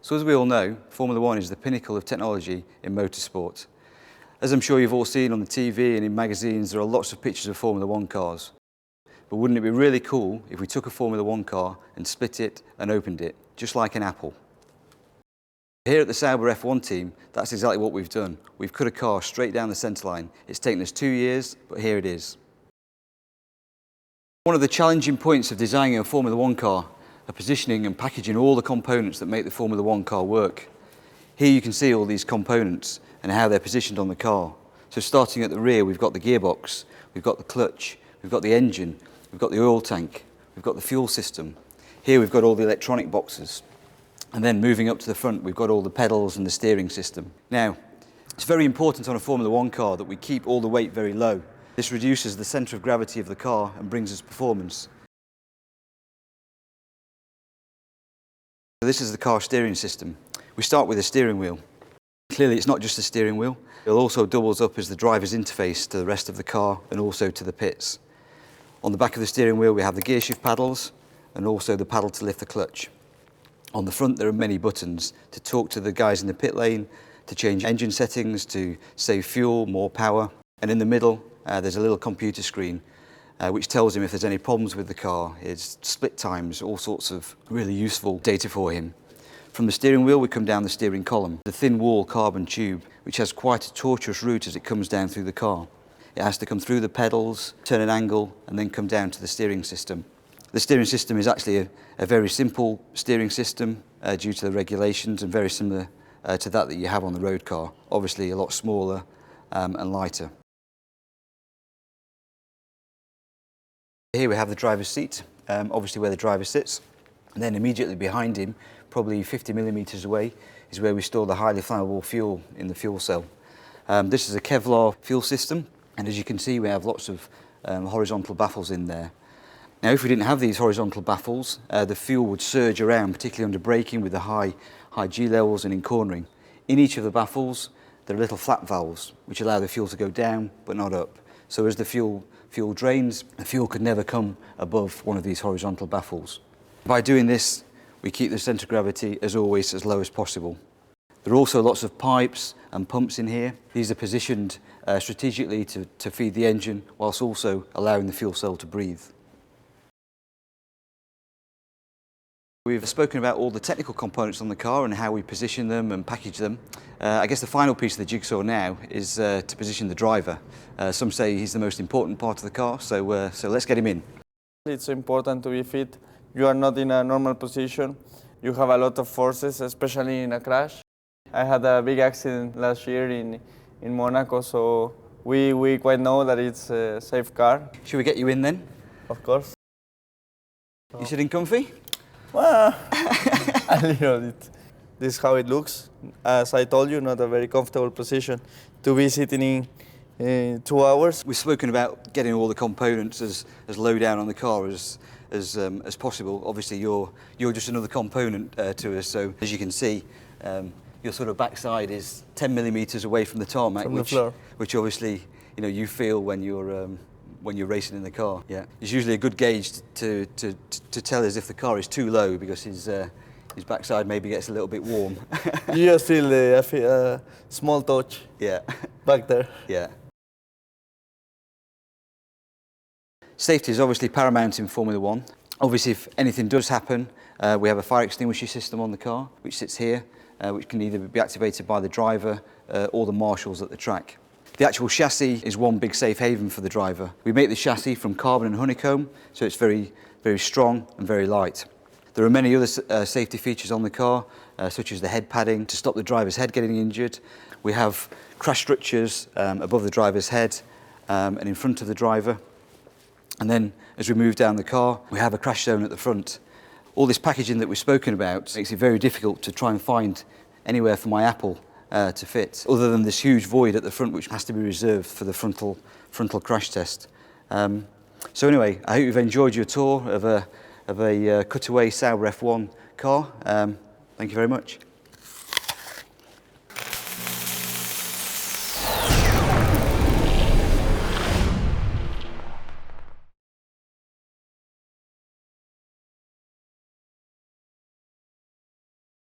So as we all know, Formula One is the pinnacle of technology in motorsport. As I'm sure you've all seen on the TV and in magazines, there are lots of pictures of Formula One cars. But wouldn't it be really cool if we took a Formula One car and split it and opened it, just like an apple? Here at the Sauber F1 team, that's exactly what we've done. We've cut a car straight down the centre line. It's taken us 2 years, but here it is. One of the challenging points of designing a Formula One car are positioning and packaging all the components that make the Formula One car work. Here you can see all these components and how they're positioned on the car. So starting at the rear, we've got the gearbox, we've got the clutch, we've got the engine, we've got the oil tank, we've got the fuel system. Here we've got all the electronic boxes. And then moving up to the front, we've got all the pedals and the steering system. Now, it's very important on a Formula One car that we keep all the weight very low. This reduces the centre of gravity of the car and brings us performance. So this is the car steering system. We start with a steering wheel. Clearly it's not just a steering wheel. It also doubles up as the driver's interface to the rest of the car and also to the pits. On the back of the steering wheel we have the gear shift paddles and also the paddle to lift the clutch. On the front there are many buttons to talk to the guys in the pit lane, to change engine settings, to save fuel, more power. And in the middle there's a little computer screen which tells him if there's any problems with the car, its split times, all sorts of really useful data for him. From the steering wheel we come down the steering column, the thin wall carbon tube which has quite a tortuous route as it comes down through the car. It has to come through the pedals, turn an angle and then come down to the steering system. The steering system is actually a very simple steering system due to the regulations and very similar to that you have on the road car, obviously a lot smaller and lighter. Here we have the driver's seat, obviously where the driver sits, and then immediately behind him, probably 50 millimetres away, is where we store the highly flammable fuel in the fuel cell. This is a Kevlar fuel system, and as you can see we have lots of horizontal baffles in there. Now if we didn't have these horizontal baffles, the fuel would surge around, particularly under braking with the high G levels and in cornering. In each of the baffles there are little flap valves which allow the fuel to go down but not up. So as the fuel drains, the fuel could never come above one of these horizontal baffles. By doing this, we keep the centre of gravity, as always, as low as possible. There are also lots of pipes and pumps in here. These are positioned strategically to feed the engine, whilst also allowing the fuel cell to breathe. We've spoken about all the technical components on the car and how we position them and package them. I guess the final piece of the jigsaw now is to position the driver. Some say he's the most important part of the car, so let's get him in. It's important to be fit. You are not in a normal position. You have a lot of forces, especially in a crash. I had a big accident last year in Monaco, so we quite know that it's a safe car. Should we get you in then? Of course. You sitting comfy? Well, a little bit. This is how it looks. As I told you, not a very comfortable position to be sitting in 2 hours. We've spoken about getting all the components as low down on the car as possible. Obviously, you're just another component to us. So as you can see, your sort of backside is 10 millimetres away from the tarmac, from the floor. Which obviously you feel when you're racing in the car. Yeah, it's usually a good gauge to tell us if the car is too low because his backside maybe gets a little bit warm. You just feel a small touch. Yeah. Back there. Yeah. Safety is obviously paramount in Formula One. Obviously, if anything does happen, we have a fire extinguisher system on the car, which sits here, which can either be activated by the driver or the marshals at the track. The actual chassis is one big safe haven for the driver. We make the chassis from carbon and honeycomb, so it's very, very strong and very light. There are many other safety features on the car, such as the head padding to stop the driver's head getting injured. We have crash structures above the driver's head and in front of the driver. And then as we move down the car, we have a crash zone at the front. All this packaging that we've spoken about makes it very difficult to try and find anywhere for my apple to fit, other than this huge void at the front which has to be reserved for the frontal crash test. So anyway, I hope you've enjoyed your tour of a cutaway Sauber F1 car. Thank you very much.